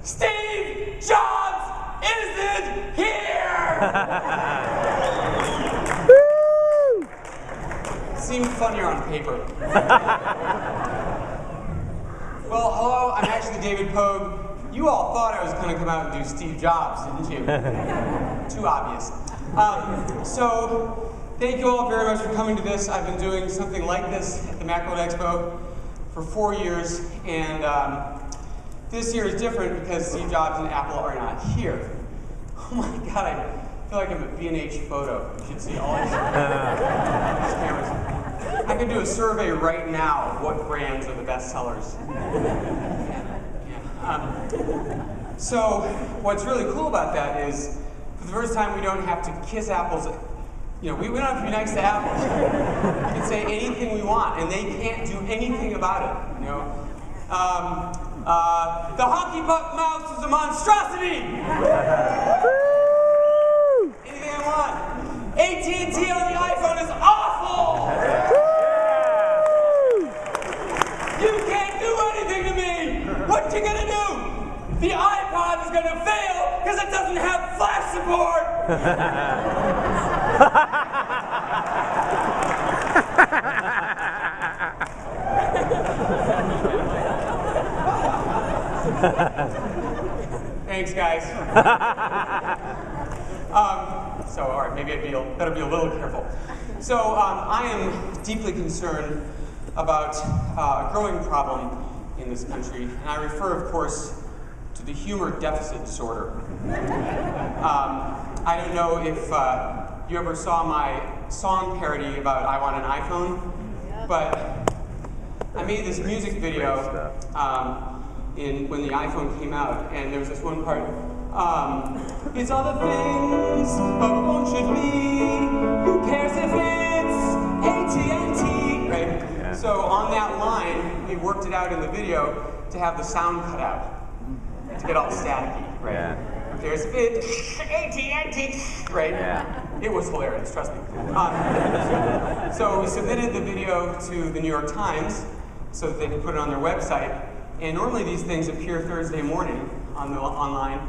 Steve Jobs isn't here! Seemed funnier on paper. Well, hello, I'm actually David Pogue. You all thought I was going to come out and do Steve Jobs, didn't you? Too obvious. So, thank you all very much for coming to this. I've been doing something like this at the MacWorld Expo for 4 years, and this year is different because Steve Jobs and Apple are not here. Oh my God, I feel like I'm a B&H photo. You should see all these cameras. I could do a survey right now of what brands are the best sellers. So what's really cool about that is, for the first time, we don't have to kiss Apple's. We don't have to be nice to Apple. We can say anything we want, and they can't do anything about it. The hockey puck mouse is a monstrosity. Anything I want. AT&T on the iPhone is awful. You can't do anything to me. What you gonna do? The iPod is gonna fail because it doesn't have flash support. Thanks, guys. So, all right, maybe better be a little careful. So, I am deeply concerned about a growing problem in this country, and I refer, of course, to the humor deficit disorder. I don't know if you ever saw my song parody about I Want an iPhone, but I made this music video when the iPhone came out, and there was this one part, it's all the things a phone should be, who cares if it's AT&T, right? Yeah. So on that line, we worked it out in the video to have the sound cut out, to get all staticky, right? Yeah. Who cares if it's AT&T, right? Yeah. It was hilarious, trust me. So we submitted the video to the New York Times so that they could put it on their website. And normally these things appear Thursday morning online,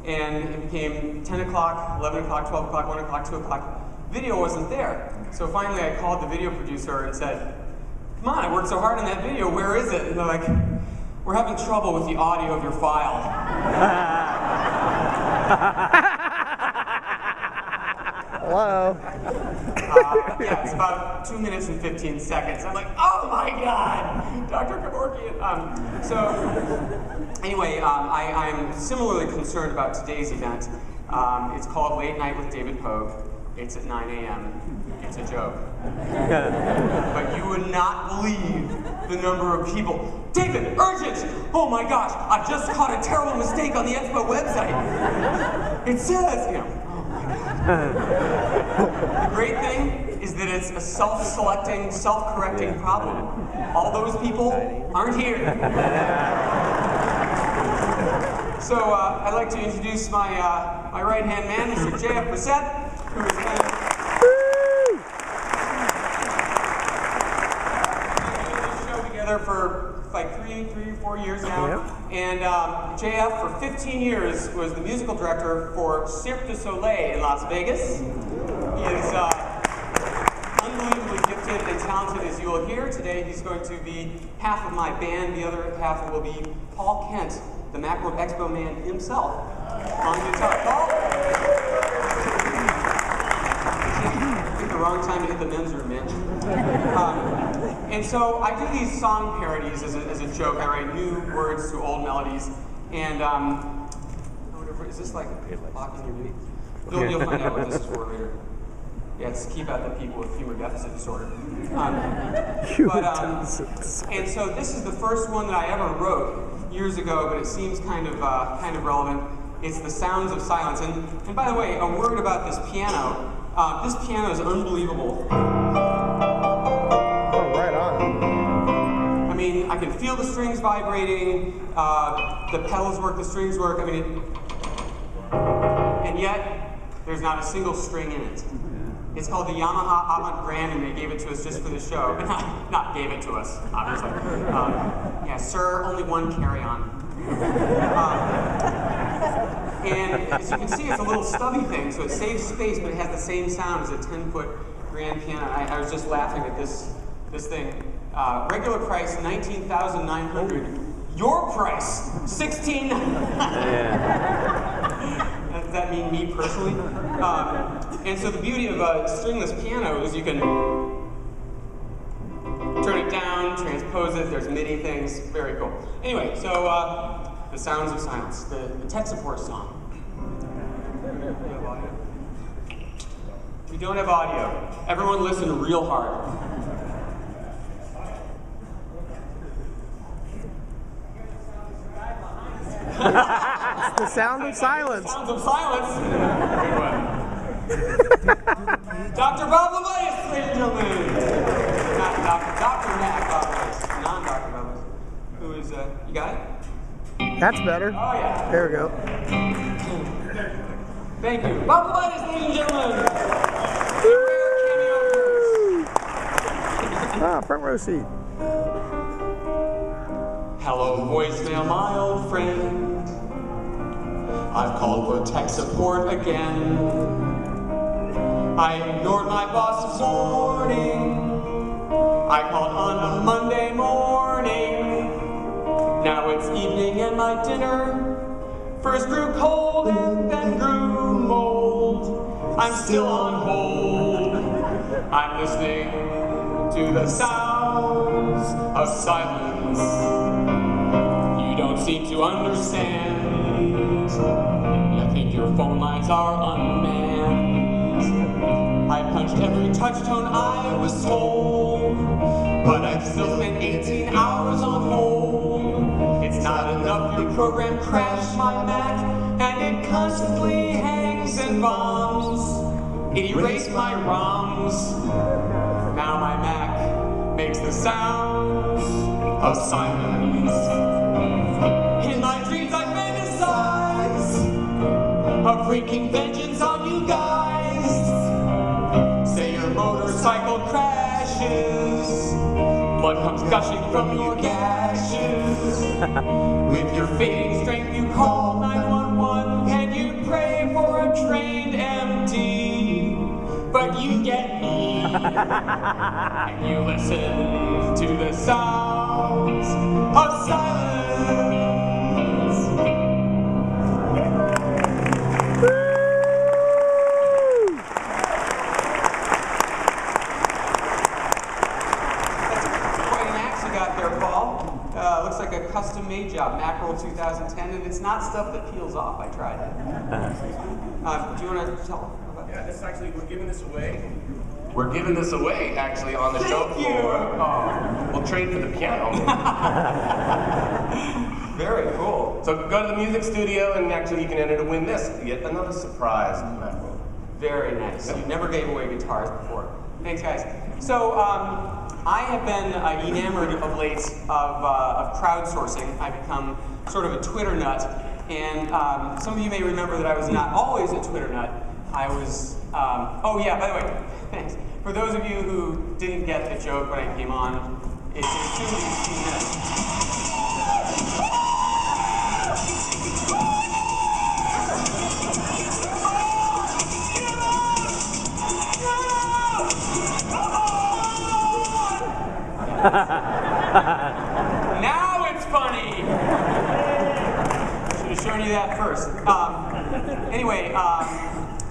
and it became 10 o'clock, 11 o'clock, 12 o'clock, 1 o'clock, 2 o'clock. Video wasn't there. So finally I called the video producer and said, come on, I worked so hard on that video, where is it? And they're like, we're having trouble with the audio of your file. Hello. Yeah, it's about 2 minutes and 15 seconds. I'm like, oh my God, Dr. Kevorkian. Anyway, I'm similarly concerned about today's event. It's called Late Night with David Pogue. It's at 9 a.m. It's a joke. But you would not believe the number of people. David, urgent! Oh my gosh, I just caught a terrible mistake on the Expo website. It says, The great thing is that it's a self-selecting, self-correcting problem. All those people aren't here. So I'd like to introduce my right-hand man, Mr. J.F. Brissett, who has been doing this show together for like three or 4 years now. Yep. And JF, for 15 years, was the musical director for Cirque du Soleil in Las Vegas. He is unbelievably gifted and talented, as you will hear. Today he's going to be half of my band. The other half will be Paul Kent, the MacWorld Expo man himself, on guitar. Paul? I think the wrong time to hit the men's room, man. And so I do these song parodies as a joke. I write new words to old melodies. And is this like blocking your meeting? You'll find out what this is for later. Yeah, it's to keep out the people with humor deficit disorder. And so this is the first one that I ever wrote years ago, but it seems kind of relevant. It's the sounds of silence. And by the way, a word about this piano. This piano is unbelievable. I mean, I can feel the strings vibrating, the pedals work, the strings work, I mean, and yet, there's not a single string in it. It's called the Yamaha Avant Grand, and they gave it to us just for the show. Not gave it to us, obviously. Yeah, sir, only one carry-on. And as you can see, it's a little stubby thing, so it saves space, but it has the same sound as a 10-foot grand piano. I was just laughing at this thing. Regular price, $19,900. Your price, $16,900. Does that mean me personally? And so the beauty of a stringless piano is you can turn it down, transpose it, there's MIDI things, very cool. Anyway, so the sounds of silence, the tech support song. We don't have audio. Everyone listen real hard. It's the sound of silence. Sounds of silence. Good one. Dr. Bob Levias, ladies and gentlemen. Not Dr. Mac Bob Levias, non-Dr. Bob Levias. Who is, you got it? That's better. Oh, yeah. There we go. Thank you. Bob Levias, ladies and gentlemen. Ah, front row seat. Hello, voicemail, my old friend. I've called for tech support again. I ignored my boss's warning. I called on a Monday morning. Now it's evening and my dinner first grew cold and then grew mold. I'm still on hold. I'm listening to the sounds of silence. You don't seem to understand. You think your phone lines are unmanned. I punched every touch tone I was told, but I've still spent 18 hours on hold. It's not enough your program crashed my Mac, and it constantly hangs and bombs. It erased my ROMs. Now my Mac makes the sounds of silence. In my dreams I fantasize of wreaking vengeance on you guys. Say your motorcycle crashes, blood comes gushing from your gashes. With your fading strength you call 911 and you pray for a trained MD. But you get me, and you listen to the sounds of silence. That's quite an axe you got there, Paul. Looks like a custom-made job, MacWorld 2010, and it's not stuff that peels off. I tried it. Do you want to tell? Yeah, this actually, we're giving this away. We're giving this away, actually, on the show floor. We'll trade for the piano. Very cool. So go to the music studio, and actually you can enter to win this. Yet another surprise. Very nice. You never gave away guitars before. Thanks, guys. So I have been enamored of late of crowdsourcing. I've become sort of a Twitter nut, and some of you may remember that I was not always a Twitter nut. I was, oh yeah, by the way, thanks. For those of you who didn't get the joke when I came on, it's soon to be 2 minutes. Now it's funny! Should have shown you that first. Anyway,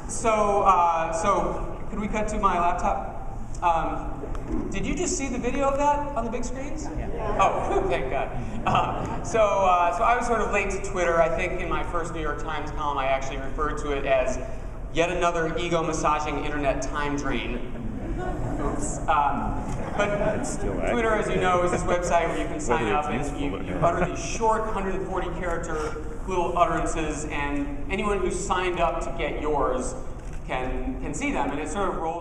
so could we cut to my laptop? Did you just see the video of that on the big screens? Yeah. Oh, thank God. So I was sort of late to Twitter. I think in my first New York Times column, I actually referred to it as yet another ego-massaging internet time drain. Oops. But Twitter, as you know, is this website where you can sign up and you utter these short 140-character little utterances, and anyone who's signed up to get yours can see them, and it sort of rolls